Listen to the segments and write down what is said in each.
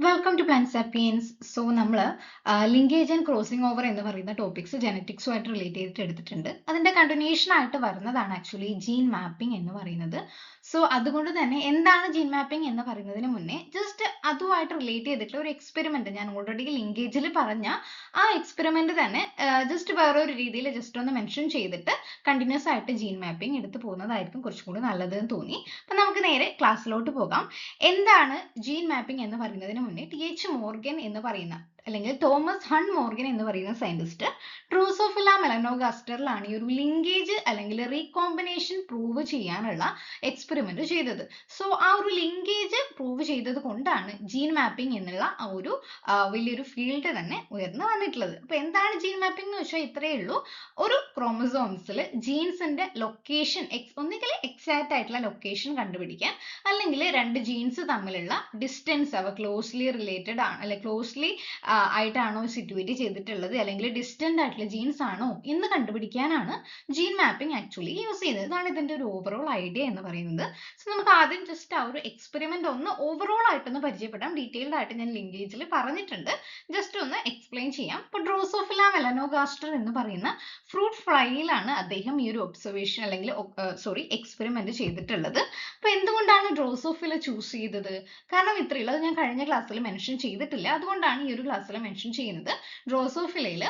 Welcome to plant sapiens. So നമ്മൾ linkage and crossing over എന്ന് പറയുന്ന ടോപ്പിക്സ് ജനറ്റിക്സുമായിട്ട് റിലേറ്റ് ചെയ്തിട്ട് എടുത്തിട്ടുണ്ട്. അതിന്റെ കണ്ടിന്യൂഷൻ ആയിട്ട് വരുന്നതാണ് ആക്ച്വലി ജീൻ മാപ്പിംഗ് എന്ന് പറയുന്നത്. സോ അതുകൊണ്ട് തന്നെ എന്താണ് ജീൻ മാപ്പിംഗ് എന്ന് പറയുന്നതിന് മുന്നേ ജസ്റ്റ് അതുമായിട്ട് റിലേറ്റ് ചെയ്തിട്ടുള്ള ഒരു എക്സ്പെരിമെന്റ് ഞാൻ ഓൾറെഡി ലിങ്കേജിൽ പറഞ്ഞ ആ എക്സ്പെരിമെന്റ് തന്നെ ജസ്റ്റ് വേറൊരു രീതിയിൽ ജസ്റ്റ് ഒന്ന് മെൻഷൻ ചെയ്തിട്ട് കണ്ടിന്യൂസ് ആയിട്ട് ജീൻ മാപ്പിംഗ് എടുത്തു പോകുന്നതായിരിക്കും കുറച്ചും കൂടി നല്ലതെന്ന് തോന്നി. അപ്പൊ നമുക്ക് നേരെ ക്ലാസ്സിലോട്ട് പോകാം. എന്താണ് ജീൻ മാപ്പിംഗ് എന്ന് പറയുന്നതിന് മുന്നേ ടി.എച്ച്. മോർഗൻ എന്ന് പറയുന്ന അല്ലെങ്കിൽ തോമസ് ഹൺ മോർഗൻ എന്ന് പറയുന്ന സയന്റിസ്റ്റ് ഡ്രോസോഫില മെലനോഗാസ്റ്ററിലാണ് ഈ ഒരു ലിങ്കേജ് അല്ലെങ്കിൽ റീകോമ്പിനേഷൻ പ്രൂവ് ചെയ്യാനുള്ള എക്സ്പെരിമെന്റ് ചെയ്തത്. സോ ആ ഒരു ലിങ്കേജ് പ്രൂവ് ചെയ്തത് കൊണ്ടാണ് ജീൻ മാപ്പിംഗ് എന്നുള്ള ആ ഒരു വലിയൊരു ഫീൽഡ് തന്നെ ഉയർന്നു വന്നിട്ടുള്ളത്. അപ്പൊ എന്താണ് ജീൻ മാപ്പിംഗ് എന്ന് വെച്ചാൽ ഇത്രയേ ഉള്ളൂ. ഒരു ക്രോമസോംസിൽ ജീൻസിന്റെ ലൊക്കേഷൻ ഒന്നുകിൽ എക്സാക്ട് ആയിട്ടുള്ള ലൊക്കേഷൻ കണ്ടുപിടിക്കാൻ, അല്ലെങ്കിൽ രണ്ട് ജീൻസ് തമ്മിലുള്ള ഡിസ്റ്റൻസ് അവ ക്ലോസ്ലി റിലേറ്റഡ് ആണ് അല്ലെ ക്ലോസ്ലി ആയിട്ടാണോ സിറ്റുവേറ്റ് ചെയ്തിട്ടുള്ളത് അല്ലെങ്കിൽ ഡിസ്റ്റന്റ് ആയിട്ടുള്ള ജീൻസ് ആണോ എന്ന് കണ്ടുപിടിക്കാനാണ് ജീൻ മാപ്പിംഗ് ആക്ച്വലി യൂസ് ചെയ്തത്. ഇതാണ് ഇതിന്റെ ഒരു ഓവറോൾ ഐഡിയ എന്ന് പറയുന്നത്. സോ നമുക്ക് ആദ്യം ജസ്റ്റ് ആ ഒരു എക്സ്പെരിമെന്റ് ഒന്ന് ഓവറോൾ ആയിട്ടൊന്ന് പരിചയപ്പെടാം. ഡീറ്റെയിൽഡ് ആയിട്ട് ഞാൻ ലിങ്കേജിൽ പറഞ്ഞിട്ടുണ്ട്, ജസ്റ്റ് ഒന്ന് എക്സ്പ്ലെയിൻ ചെയ്യാം. ഇപ്പൊ ഡ്രോസോഫില മെലനോഗാസ്റ്റർ എന്ന് പറയുന്ന ഫ്രൂട്ട് ഫ്ലൈയിലാണ് അദ്ദേഹം ഈ ഒരു ഒബ്സർവേഷൻ അല്ലെങ്കിൽ എക്സ്പെരിമെന്റ് ചെയ്തിട്ടുള്ളത്. അപ്പൊ എന്തുകൊണ്ടാണ് ഡ്രോസോഫില ചൂസ് ചെയ്തത്? കാരണം ഇത്രയുള്ളത് ഞാൻ കഴിഞ്ഞ ക്ലാസ്സിൽ മെൻഷൻ ചെയ്തിട്ടില്ല, അതുകൊണ്ടാണ് ഈ ഒരു ക്ലാസ്സിൽ മെൻഷൻ ചെയ്യുന്നത്. ഡ്രോസോഫിലയിൽ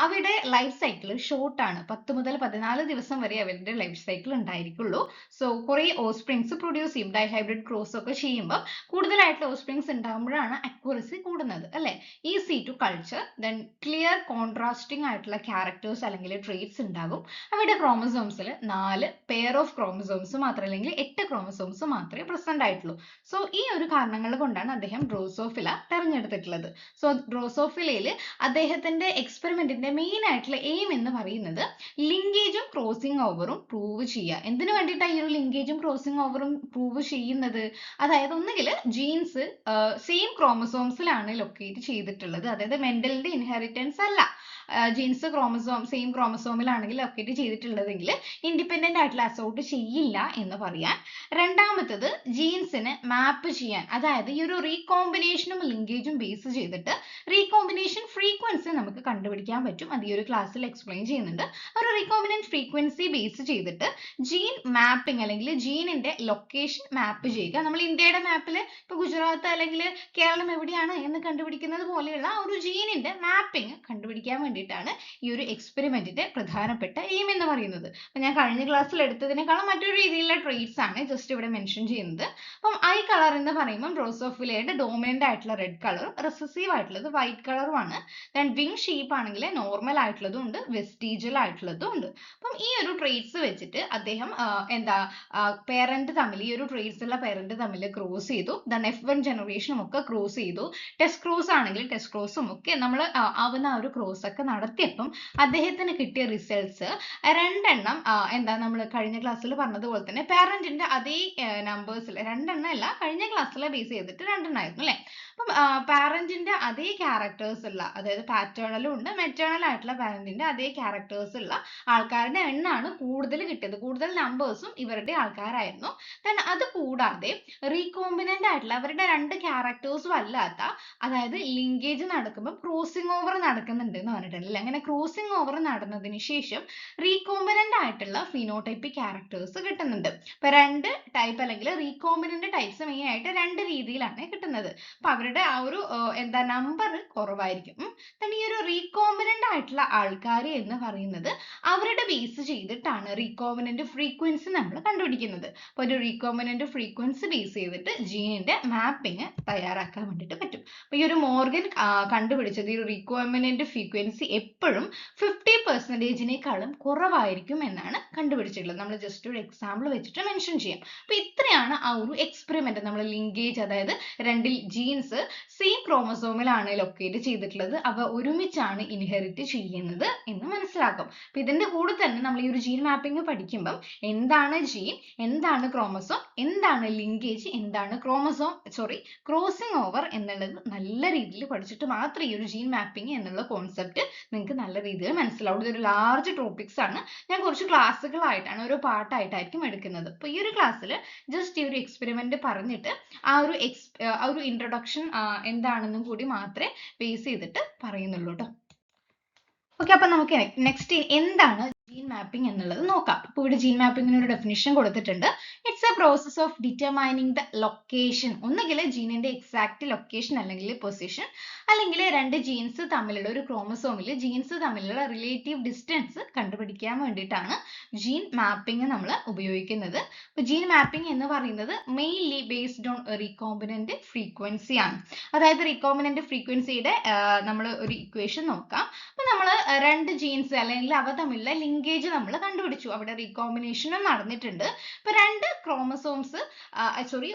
അവയുടെ ലൈഫ് സൈക്കിൾ ഷോർട്ട് ആണ്. 10 മുതൽ 14 ദിവസം വരെ അവരുടെ ലൈഫ് സൈക്കിൾ ഉണ്ടായിരിക്കുള്ളൂ. സോ കുറെ ഓസ്പ്രിങ്സ് പ്രൊഡ്യൂസ് ചെയ്യും. ഡൈഹൈബ്രിഡ് ക്രോസ് ഒക്കെ ചെയ്യുമ്പോൾ കൂടുതലായിട്ടുള്ള ഓസ്പ്രിങ്സ് ഉണ്ടാകുമ്പോഴാണ് അക്യുറസി കൂടുന്നത് അല്ലെ. Easy to culture, then clear contrasting ആയിട്ടുള്ള ക്യാരക്ടേഴ്സ് അല്ലെങ്കിൽ ട്രേറ്റ്സ് ഉണ്ടാകും. അവരുടെ ക്രോമസോംസിൽ 4 പെയർ ഓഫ് ക്രോമസോംസ് മാത്രം അല്ലെങ്കിൽ 8 ക്രോമസോംസ് മാത്രമേ പ്രസന്റ് ആയിട്ടുള്ളൂ. സോ ഈ ഒരു കാരണങ്ങൾ കൊണ്ടാണ് അദ്ദേഹം ഡ്രോസോഫില തെരഞ്ഞെടുത്തിട്ടുള്ളത്. സോ ഡ്രോസോഫിലയിൽ അദ്ദേഹത്തിന്റെ എക്സ്പെരിമെന്റിന്റെ മെയിൻ ആയിട്ടുള്ള എയിം എന്ന് പറയുന്നത് ലിങ്കേജും ക്രോസിംഗ് ഓവറും പ്രൂവ് ചെയ്യുക. എന്തിനു വേണ്ടിയിട്ടാണ് ഈ ഒരു ലിങ്കേജും ക്രോസിംഗ് ഓവറും പ്രൂവ് ചെയ്യുന്നത്? അതായത് ഒന്നുകിൽ ജീൻസ് സെയിം ക്രോമസോംസിലാണ് ലൊക്കേറ്റ് ചെയ്തിട്ടുള്ളത്, അതായത് മെന്റലിന്റെ ഇൻഹെറിറ്റൻസ് അല്ല, ജീൻസ് സെയിം ക്രോമസോമിലാണെങ്കിൽ ലൊക്കേറ്റ് ചെയ്തിട്ടുള്ളതെങ്കിൽ ഇൻഡിപെൻഡന്റ് ആയിട്ടുള്ള അസോർട്ട് ചെയ്യില്ല എന്ന് പറയാൻ. രണ്ടാമത്തത് ജീൻസിന് മാപ്പ് ചെയ്യാൻ, അതായത് ഈ ഒരു റീകോമ്പിനേഷനും ലിങ്കേജും ബേസ് ചെയ്തിട്ട് റീകോമ്പിനേഷൻ ഫ്രീക്വൻസി നമുക്ക് കണ്ടുപിടിക്കാൻ പറ്റും. അത് ഈ ഒരു ക്ലാസ്സിൽ എക്സ്പ്ലെയിൻ ചെയ്യുന്നുണ്ട്. ഒരു റീകോമ്പിനന്റ് ഫ്രീക്വൻസി ബേസ് ചെയ്തിട്ട് ജീൻ മാപ്പിംഗ് അല്ലെങ്കിൽ ജീനിന്റെ ലൊക്കേഷൻ മാപ്പ് ചെയ്യുക. നമ്മൾ ഇന്ത്യയുടെ മാപ്പിൽ ഇപ്പൊ ഗുജറാത്ത് അല്ലെങ്കിൽ കേരളം എവിടെയാണ് എന്ന് കണ്ടുപിടിക്കുന്നത് പോലെയുള്ള ഒരു ജീനിന്റെ മാപ്പിംഗ് കണ്ടുപിടിക്കാൻ വേണ്ടിയിട്ടാണ് ഈ ഒരു എക്സ്പെരിമെന്റിന്റെ പ്രധാനപ്പെട്ട എയിം എന്ന് പറയുന്നത്. അപ്പൊ ഞാൻ കഴിഞ്ഞ ക്ലാസ്സിൽ എടുത്തതിനേക്കാളും മറ്റൊരു രീതിയിലുള്ള ട്രേറ്റ്സ് ആണ് ജസ്റ്റ് ഇവിടെ മെൻഷൻ ചെയ്യുന്നത്. അപ്പം ഐ കളർ എന്ന് പറയുമ്പോൾ ഡ്രോസോഫിലയുടെ ഡോമിനന്റ് ആയിട്ടുള്ള റെഡ് കളറും റിസസീവ് ആയിട്ടുള്ളത് വൈറ്റ് കളറുമാണ്. ദെൻ വിങ് ഷേപ്പ് ആണെങ്കിൽ നോർമൽ ആയിട്ടുള്ളതും ഉണ്ട്, വെസ്റ്റീജിയൽ ആയിട്ടുള്ളതും ഉണ്ട്. അപ്പം ഈ ഒരു ട്രേറ്റ്സ് വെച്ചിട്ട് അദ്ദേഹം പേരന്റ് തമ്മിൽ ഈ ഒരു ട്രേറ്റ്സ് ഉള്ള പേരന്റ് തമ്മിൽ ക്രോസ് ചെയ്തു. ദെൻ F1 ജനറേഷനും ഒക്കെ ക്രോസ് ചെയ്തു. ടെസ്റ്റ് ക്രോസ് ആണെങ്കിൽ ടെസ്റ്റ് ക്രോസും ഒക്കെ നമ്മൾ ആവുന്ന ആ ഒരു ക്രോസ് ഒക്കെ നടത്തിയപ്പം അദ്ദേഹത്തിന് കിട്ടിയ റിസൾട്ട്സ് രണ്ടെണ്ണം നമ്മൾ കഴിഞ്ഞ ക്ലാസ്സിൽ പറഞ്ഞതുപോലെ തന്നെ പാരന്റിന്റെ അതേ നമ്പേഴ്സിൽ രണ്ടെണ്ണം അല്ല, കഴിഞ്ഞ ക്ലാസ്സിൽ ബേസ് ചെയ്തിട്ട് രണ്ടെണ്ണം ആയിരുന്നു അല്ലെ. അപ്പം പാരന്റിന്റെ അതേ ക്യാരക്ടേഴ്സ് ഉള്ള, അതായത് പാറ്റേണലും ഉണ്ട് മെറ്റേണൽ ആയിട്ടുള്ള പാരന്റിന്റെ അതേ ക്യാരക്ടേഴ്സ് ഉള്ള ആൾക്കാരുടെ എണ്ണമാണ് കൂടുതൽ കിട്ടിയത്. കൂടുതൽ നമ്പേഴ്സും ഇവരുടെ ആൾക്കാരായിരുന്നു. then അത് കൂടാതെ റീകോമ്പിനന്റ് ആയിട്ടുള്ള അവരുടെ രണ്ട് ക്യാരക്ടേഴ്സും അല്ലാത്ത, അതായത് ലിങ്കേജ് നടക്കുമ്പോൾ ക്രോസിംഗ് ഓവർ നടക്കുന്നുണ്ട് എന്ന് പറഞ്ഞിട്ടുണ്ടല്ലേ. അങ്ങനെ ക്രോസിംഗ് ഓവർ നടന്നതിന് ശേഷം റീകോമ്പിനന്റ് ആയിട്ടുള്ള ഫിനോടൈപ്പിക് ക്യാരക്ടേഴ്സ് കിട്ടുന്നുണ്ട്. ഇപ്പൊ രണ്ട് ടൈപ്പ് അല്ലെങ്കിൽ റീകോമ്പിനന്റ് ടൈപ്സ് മെയിൻ ആയിട്ട് രണ്ട് രീതിയിലാണ് കിട്ടുന്നത്. അപ്പൊ അവരുടെ ആ ഒരു നമ്പർ കുറവായിരിക്കും. then ഈ ഒരു റീകോമ്പിനന്റ് ആയിട്ടുള്ള ആൾക്കാർ എന്ന് പറയുന്നത് അവരുടെ ബേസ് ചെയ്തിട്ടാണ് റീകോമ്പിനന്റ് ഫ്രീക്വൻസി നമ്മൾ കണ്ടുപിടിക്കുന്നത്. അപ്പൊ ഒരു റീകോമ്പിനന്റ് ഫ്രീക്വൻസി ബേസ് ചെയ്തിട്ട് ജീനിന്റെ മാപ്പിംഗ് തയ്യാറാക്കാൻ വേണ്ടിയിട്ട് പറ്റും. അപ്പൊ ഈ ഒരു മോർഗൻ കണ്ടുപിടിച്ചത് ഈ റീകോമ്പിനന്റ് ഫ്രീക്വൻസി എപ്പോഴും 50%നേക്കാളും കുറവായിരിക്കും എന്നാണ് കണ്ടുപിടിച്ചിട്ടുള്ളത്. നമ്മൾ ജസ്റ്റ് ഒരു എക്സാമ്പിൾ വെച്ചിട്ട് മെൻഷൻ ചെയ്യാം. അപ്പൊ ഇത്രയാണ് ആ ഒരു എക്സ്പെരിമെന്റ്. നമ്മൾ ലിങ്കേജ്, അതായത് രണ്ട് ജീൻസ് സെയിം ക്രോമസോമിലാണ് ലൊക്കേറ്റ് ചെയ്തിട്ടുള്ളത്, അവ ഒരുമിച്ചാണ് ഇൻഹെറിറ്റ് ചെയ്യുന്നത് എന്ന് മനസ്സിലാക്കും. അപ്പൊ ഇതിന്റെ കൂടെ തന്നെ നമ്മൾ ഈ ഒരു ജീൻ മാപ്പിംഗ് പഠിക്കുമ്പം എന്താണ് ജീൻ, എന്താണ് ക്രോമസോം, എന്താണ് ലിങ്കേജ്, എന്താണ് ക്രോസിംഗ് ഓവർ എന്നുള്ളത് നല്ല രീതിയിൽ പഠിച്ചിട്ട് മാത്രമേ ഈ ഒരു ജീൻ മാപ്പിംഗ് എന്നുള്ള കോൺസെപ്റ്റ് നിങ്ങൾക്ക് നല്ല രീതിയിൽ മനസ്സിലാവും. ഇതൊരു ലാർജ് ടോപ്പിക്സ് ആണ്. ഞാൻ കുറച്ച് ക്ലാസ്സുകളായിട്ടാണ് ഓരോ പാർട്ടായിട്ടായിരിക്കും എടുക്കുന്നത്. അപ്പോൾ ഈ ഒരു ക്ലാസ്സിൽ ജസ്റ്റ് ഈ ഒരു എക്സ്പെരിമെന്റ് പറഞ്ഞിട്ട് ആ ഒരു ഇൻട്രൊഡക്ഷൻ എന്താണെന്നും കൂടി മാത്രമേ ബേസ് ചെയ്തിട്ട് പറയുന്നുള്ളൂ കേട്ടോ. ഓക്കെ, അപ്പൊ നമുക്ക് നെക്സ്റ്റ് എന്താണ് ജീൻ മാപ്പിംഗ് എന്നുള്ളത് നോക്കാം. അപ്പോൾ ഇവിടെ ജീൻ മാപ്പിംഗിന് ഒരു ഡെഫിനിഷൻ കൊടുത്തിട്ടുണ്ട്. It's A process of determining the location, ഒന്നുകിൽ ജീനിന്റെ എക്സാക്ട് ലൊക്കേഷൻ അല്ലെങ്കിൽ പൊസിഷൻ, അല്ലെങ്കിൽ രണ്ട് ജീൻസ് തമ്മിലുള്ള ഒരു ക്രോമസോമിൽ ജീൻസ് തമ്മിലുള്ള റിലേറ്റീവ് ഡിസ്റ്റൻസ് കണ്ടുപിടിക്കാൻ വേണ്ടിയിട്ടാണ് ജീൻ മാപ്പിംഗ് നമ്മൾ ഉപയോഗിക്കുന്നത്. അപ്പോൾ ജീൻ മാപ്പിംഗ് എന്ന് പറയുന്നത് mainly based on recombinant frequency ആണ്. അതായത് റീകോമ്പിനന്റ് ഫ്രീക്വൻസിയുടെ നമ്മൾ ഒരു ഇക്വേഷൻ നോക്കാം. അപ്പൊ നമ്മൾ രണ്ട് ജീൻസ് അല്ലെങ്കിൽ അവ തമ്മിലുള്ള ലിങ്കേജ് നമ്മൾ കണ്ടുപിടിച്ചു. അവിടെ റീകോമ്പിനേഷനും നടന്നിട്ടുണ്ട്. ഇപ്പൊ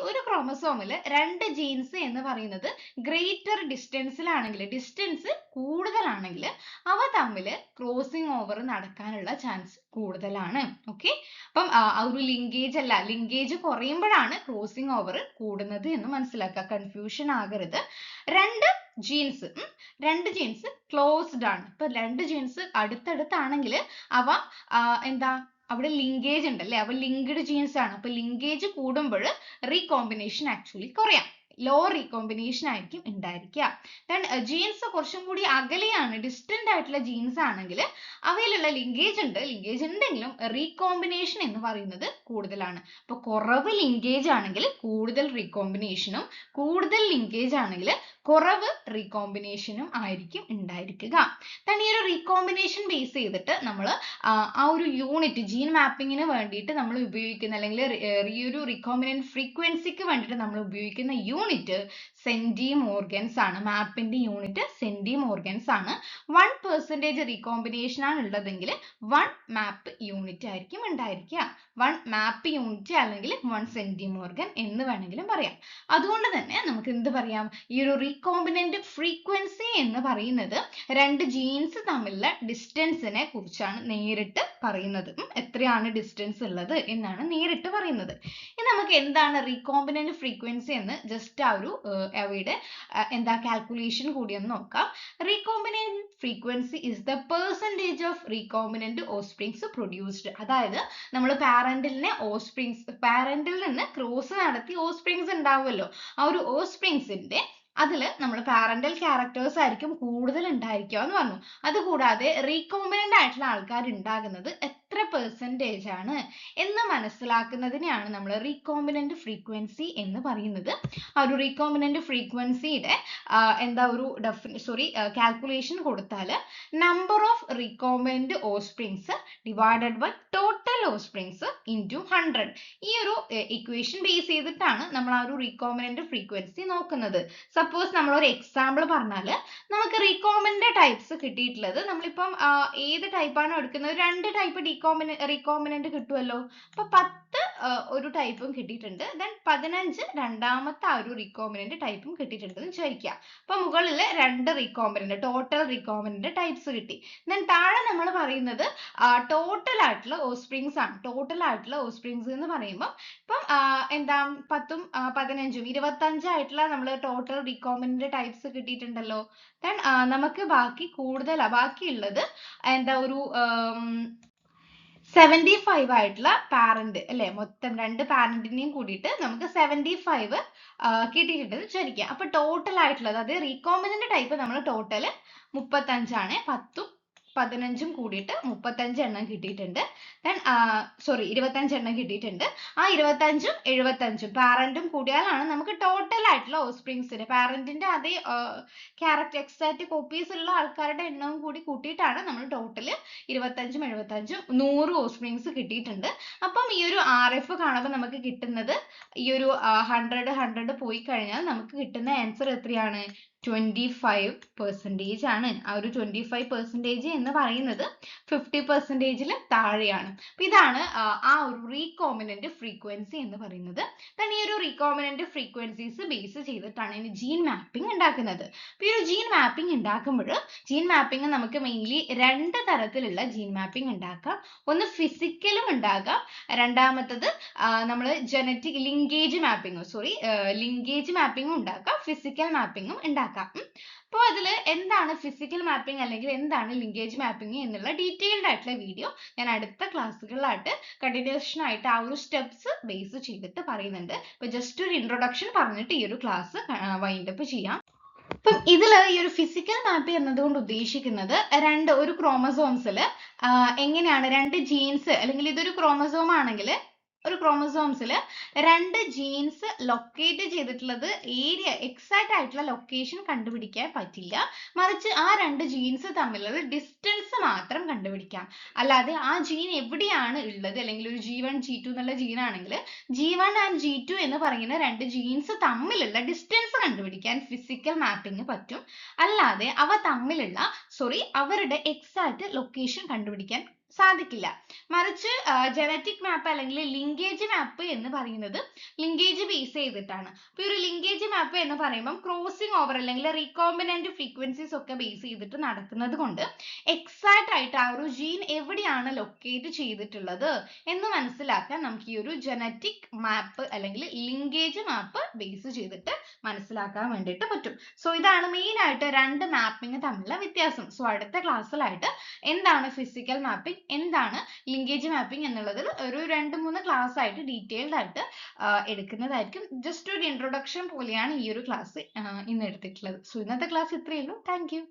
ഒരു ക്രോമസോമിൽ രണ്ട് ജീൻസ് എന്ന് പറയുന്നത് ഗ്രേറ്റർ ഡിസ്റ്റൻസിലാണെങ്കിൽ, ഡിസ്റ്റൻസ് കൂടുതലാണെങ്കിൽ അവ തമ്മിൽ ക്രോസിംഗ് ഓവർ നടക്കാനുള്ള ചാൻസ് കൂടുതലാണ്. ഓക്കെ, അപ്പം ഒരു ലിങ്കേജ് അല്ല, ലിങ്കേജ് കുറയുമ്പോഴാണ് ക്രോസിംഗ് ഓവർ കൂടുന്നത് എന്ന് മനസ്സിലാക്കുക. കൺഫ്യൂഷൻ ആകരുത്. രണ്ട് ജീൻസ് ക്ലോസ്ഡ് ആണ്. ഇപ്പൊ രണ്ട് ജീൻസ് അടുത്തടുത്താണെങ്കിൽ അവ അവിടെ ലിങ്കേജ് ഉണ്ട് അല്ലെ, അവ ലിങ്ക്ഡ് ജീൻസ് ആണ്. അപ്പൊ ലിങ്കേജ് കൂടുമ്പോൾ റീകോമ്പിനേഷൻ ആക്ച്വലി കുറയാം, ലോ റീകോമ്പിനേഷൻ ആയിരിക്കും ഉണ്ടായിരിക്കുക. ജീൻസ് കുറച്ചും കൂടി അകലെയാണ്, ഡിസ്റ്റന്റ് ആയിട്ടുള്ള ജീൻസ് ആണെങ്കിൽ അവയിലുള്ള ലിങ്കേജ് ഉണ്ടെങ്കിലും റീകോമ്പിനേഷൻ എന്ന് പറയുന്നത് കൂടുതലാണ്. അപ്പൊ കുറവ് ലിങ്കേജ് ആണെങ്കിൽ കൂടുതൽ റീകോമ്പിനേഷനും, കൂടുതൽ ലിങ്കേജ് ആണെങ്കിൽ കുറവ് റീകോമ്പിനേഷനും ആയിരിക്കും ഉണ്ടായിരിക്കുക. ഈ ഒരു റീകോമ്പിനേഷൻ ബേസ് ചെയ്തിട്ട് നമ്മൾ ആ ഒരു യൂണിറ്റ് ജീൻ മാപ്പിങ്ങിന് വേണ്ടിയിട്ട് നമ്മൾ ഉപയോഗിക്കുന്ന, അല്ലെങ്കിൽ ഈ ഒരു റീകോമ്പിനന്റ് ഫ്രീക്വൻസിക്ക് വേണ്ടിയിട്ട് നമ്മൾ ഉപയോഗിക്കുന്ന യൂണിറ്റ് സെന്റിമോർഗൻസ് ആണ്. മാപ്പിന്റെ യൂണിറ്റ് സെന്റിമോർഗൻസ് ആണ്. 1% റീകോമ്പിനേഷൻ ആണ് ഉള്ളതെങ്കിൽ 1 മാപ്പ് യൂണിറ്റ് ആയിരിക്കും ഉണ്ടായിരിക്കുക. 1 മാപ്പ് യൂണിറ്റ് അല്ലെങ്കിൽ 1 സെന്റിമോർഗൻ എന്ന് വേണമെങ്കിലും പറയാം. അതുകൊണ്ട് തന്നെ നമുക്ക് എന്ത് പറയാം, ഈ ഒരു റീകോമ്പിനന്റ് ഫ്രീക്വൻസി എന്ന് പറയുന്നത് രണ്ട് ജീൻസ് തമ്മിലുള്ള ഡിസ്റ്റൻസിനെ കുറിച്ചാണ് നേരിട്ട് പറയുന്നത്. എത്രയാണ് ഡിസ്റ്റൻസ് ഉള്ളത് എന്നാണ് നേരിട്ട് പറയുന്നത്. ഇനി നമുക്ക് എന്താണ് റീകോമ്പിനന്റ് ഫ്രീക്വൻസി എന്ന് ജസ്റ്റ് ആ ഒരു അവയുടെ കാൽക്കുലേഷൻ കൂടി ഒന്ന് നോക്കാം. Recombinant frequency is the percentage of recombinant offsprings produced. അതായത് നമ്മൾ പാരന്റിൽ നിന്ന് ക്രോസ് നടത്തി ഓഫ്സ്പ്രിങ്സ് ഉണ്ടാവുമല്ലോ, ആ ഒരു ഓഫ്സ്പ്രിങ്സിന്റെ അതിൽ നമ്മൾ പാരന്റൽ ക്യാരക്ടേഴ്സ് ആയിരിക്കും കൂടുതൽ ഉണ്ടായിരിക്കുക എന്ന് പറഞ്ഞു. അതുകൂടാതെ റീകോമ്പിനന്റ് ആയിട്ടുള്ള ആൾക്കാർ ഉണ്ടാകുന്നത് എത്ര പെർസെന്റേജ് ആണ് എന്ന് മനസ്സിലാക്കുന്നതിനെയാണ് നമ്മൾ റീകോമ്പിനന്റ് ഫ്രീക്വൻസി എന്ന് പറയുന്നത്. ആ ഒരു റീകോമ്പിനന്റ് ഫ്രീക്വൻസിയുടെ കാൽക്കുലേഷൻ കൊടുത്താൽ number of recombinant offsprings divided by total offsprings into 100. ഈ ഒരു ഇക്വേഷൻ ബേസ് ചെയ്തിട്ടാണ് നമ്മൾ ആ ഒരു റീകോമ്പിനന്റ് ഫ്രീക്വൻസി നോക്കുന്നത്. സപ്പോസ് നമ്മൾ ഒരു എക്സാമ്പിൾ പറഞ്ഞാൽ നമുക്ക് റീകോമ്പിനന്റ് ടൈപ്സ് കിട്ടിയിട്ടുള്ളത്, നമ്മളിപ്പം ഏത് ടൈപ്പാണോ എടുക്കുന്നത്, 2 ടൈപ്പ് റീകോമ്പിനന്റ് കിട്ടുമല്ലോ. അപ്പൊ 10 ഒരു ടൈപ്പും കിട്ടിയിട്ടുണ്ട്, ദെൻ 15 രണ്ടാമത്തെ ആ ഒരു റീകോമ്പിനന്റ് ടൈപ്പും കിട്ടിയിട്ടുണ്ടെന്ന് വിചാരിക്കുക. അപ്പൊ മുകളിൽ 2 റീകോമ്പിനന്റ്, ടോട്ടൽ റീകോമ്പിനന്റ് ടൈപ്സ് കിട്ടി. ദെൻ താഴെ നമ്മൾ പറയുന്നത് ടോട്ടൽ ആയിട്ടുള്ള ഓഫ്സ്പ്രിങ്സ് ആണ്. ടോട്ടൽ ആയിട്ടുള്ള ഓഫ്സ്പ്രിങ്സ് എന്ന് പറയുമ്പോൾ ഇപ്പം 10ഉം 15ഉം 25 ആയിട്ടുള്ള നമ്മൾ ടോട്ടൽ റീകോമ്പിനന്റ് ടൈപ്സ് കിട്ടിയിട്ടുണ്ടല്ലോ. ദെൻ നമുക്ക് ബാക്കിയുള്ളത് ഒരു 75 ആയിട്ടുള്ള പാരന്റ് അല്ലെ, മൊത്തം 2 പാരന്റിനെയും കൂടിയിട്ട് നമുക്ക് 75 കിട്ടിയിട്ടുണ്ടെന്ന് വിചാരിക്കുക. അപ്പൊ ടോട്ടൽ ആയിട്ടുള്ളത്, അത് റീകോമ്പിനന്റ് ടൈപ്പ് നമ്മൾ ടോട്ടൽ 35 ആണ്. 10ഉം 15ഉം കൂടിയിട്ട് 35 എണ്ണം കിട്ടിയിട്ടുണ്ട്. ദെൻ 25 എണ്ണം കിട്ടിയിട്ടുണ്ട്. ആ 25ഉം 75ഉം പാരന്റും കൂടിയാലാണ് നമുക്ക് ടോട്ടൽ ആയിട്ടുള്ള ഓഫ്സ്പ്രിങ്സിന്റെ, പാരന്റിന്റെ അതേ ക്യാരക്ടർ എക്സാക്ട് കോപ്പീസ് ഉള്ള ആൾക്കാരുടെ എണ്ണവും കൂടി കൂട്ടിയിട്ടാണ് നമ്മൾ ടോട്ടൽ 25ഉം 75ഉം 100 ഓഫ്സ്പ്രിങ്സ് കിട്ടിയിട്ടുണ്ട്. അപ്പം ഈ ഒരു RF കാണുമ്പോൾ നമുക്ക് കിട്ടുന്നത് ഈ ഒരു 100 പോയി കഴിഞ്ഞാൽ നമുക്ക് കിട്ടുന്ന ആൻസർ എത്രയാണ്? 25% ആണ്. ആ ഒരു 25% എന്ന് പറയുന്നത് 50%-ൽ താഴെയാണ്. അപ്പൊ ഇതാണ് ആ ഒരു റീകോമ്പിനന്റ് ഫ്രീക്വൻസി എന്ന് പറയുന്നത്. ഈ ഒരു റീകോമ്പിനന്റ് ഫ്രീക്വൻസീസ് ബേസ് ചെയ്തിട്ടാണ് ഇനി ജീൻ മാപ്പിംഗ് ഉണ്ടാക്കുന്നത്. അപ്പൊ ഈ ഒരു ജീൻ മാപ്പിംഗ് ഉണ്ടാക്കുമ്പോൾ ജീൻ മാപ്പിംഗ് നമുക്ക് മെയിൻലി 2 തരത്തിലുള്ള ജീൻ മാപ്പിംഗ് ഉണ്ടാക്കാം. ഒന്ന് ഫിസിക്കലും ഉണ്ടാകാം, രണ്ടാമത്തത് നമ്മൾ ലിങ്കേജ് മാപ്പിംഗും ഉണ്ടാക്കാം, ഫിസിക്കൽ മാപ്പിംഗും ഉണ്ടാക്കാം. മനസ്സിലാക്കാം. അപ്പോൾ അതിൽ എന്താണ് ഫിസിക്കൽ മാപ്പിംഗ് അല്ലെങ്കിൽ എന്താണ് ലിങ്കേജ് മാപ്പിംഗ് എന്നുള്ള ഡീറ്റെയിൽഡ് ആയിട്ടുള്ള വീഡിയോ ഞാൻ അടുത്ത ക്ലാസ്സുകളിലായിട്ട് കണ്ടിന്യൂഷൻ ആയിട്ട് ആ ഒരു സ്റ്റെപ്സ് ബേസ് ചെയ്തിട്ട് പറയുന്നുണ്ട്. ഇപ്പൊ ജസ്റ്റ് ഒരു ഇൻട്രൊഡക്ഷൻ പറഞ്ഞിട്ട് ഈ ഒരു ക്ലാസ് വൈൻഡപ്പ് ചെയ്യാം. അപ്പം ഇതിൽ ഈ ഒരു ഫിസിക്കൽ മാപ്പ് എന്നതുകൊണ്ട് ഉദ്ദേശിക്കുന്നത് ഒരു ക്രോമസോംസിൽ എങ്ങനെയാണ് രണ്ട് ജീൻസ് അല്ലെങ്കിൽ ഇതൊരു ക്രോമസോം ആണെങ്കിൽ ഒരു ക്രോമസോംസിൽ രണ്ട് ജീൻസ് ലൊക്കേറ്റ് ചെയ്തിട്ടുള്ളത് ഏരിയ എക്സാക്റ്റ് ആയിട്ടുള്ള ലൊക്കേഷൻ കണ്ടുപിടിക്കാൻ പറ്റില്ല, മറിച്ച് ആ രണ്ട് ജീൻസ് തമ്മിലുള്ള ഡിസ്റ്റൻസ് മാത്രം കണ്ടുപിടിക്കാം. അല്ലാതെ ആ ജീൻ എവിടെയാണ് ഉള്ളത്, അല്ലെങ്കിൽ ഒരു G1 G2 എന്നുള്ള ജീൻ ആണെങ്കിൽ G1 ആൻഡ് G2 എന്ന് പറയുന്ന രണ്ട് ജീൻസ് തമ്മിലുള്ള ഡിസ്റ്റൻസ് കണ്ടുപിടിക്കാൻ ഫിസിക്കൽ മാപ്പിംഗ് പറ്റും. അല്ലാതെ അവരുടെ എക്സാക്റ്റ് ലൊക്കേഷൻ കണ്ടുപിടിക്കാൻ സാധിക്കില്ല. മറിച്ച് ജനറ്റിക് മാപ്പ് അല്ലെങ്കിൽ ലിങ്കേജ് മാപ്പ് എന്ന് പറയുന്നത് ലിങ്കേജ് ബേസ് ചെയ്തിട്ടാണ്. അപ്പൊ ഈ ഒരു ലിങ്കേജ് മാപ്പ് എന്ന് പറയുമ്പോൾ ക്രോസിംഗ് ഓവർ അല്ലെങ്കിൽ റീകോമ്പിനന്റ് ഫ്രീക്വൻസീസ് ഒക്കെ ബേസ് ചെയ്തിട്ട് നടക്കുന്നത് കൊണ്ട് എക്സാക്റ്റ് ആയിട്ട് ആ ഒരു ജീൻ എവിടെയാണ് ലൊക്കേറ്റ് ചെയ്തിട്ടുള്ളത് എന്ന് മനസ്സിലാക്കാൻ നമുക്ക് ഈ ഒരു ജനറ്റിക് മാപ്പ് അല്ലെങ്കിൽ ലിങ്കേജ് മാപ്പ് ബേസ് ചെയ്തിട്ട് മനസ്സിലാക്കാൻ വേണ്ടിയിട്ട് പറ്റും. സോ ഇതാണ് മെയിൻ ആയിട്ട് രണ്ട് മാപ്പിംഗ് തമ്മിലുള്ള വ്യത്യാസം. സോ അടുത്ത ക്ലാസ്സിലായിട്ട് എന്താണ് ഫിസിക്കൽ മാപ്പിംഗ്, എന്താണ് ലിങ്കേജ് മാപ്പിംഗ് എന്നുള്ളതിൽ ഒരു 2-3 ക്ലാസ് ആയിട്ട് ഡീറ്റെയിൽഡ് ആയിട്ട് എടുക്കുന്നതായിരിക്കും. ജസ്റ്റ് ഒരു ഇൻട്രൊഡക്ഷൻ പോലെയാണ് ഈ ഒരു ക്ലാസ് ഇന്ന് എടുത്തിട്ടുള്ളത്. സോ ഇന്നത്തെ ക്ലാസ് ഇത്രയേ ഉള്ളൂ. Thank you.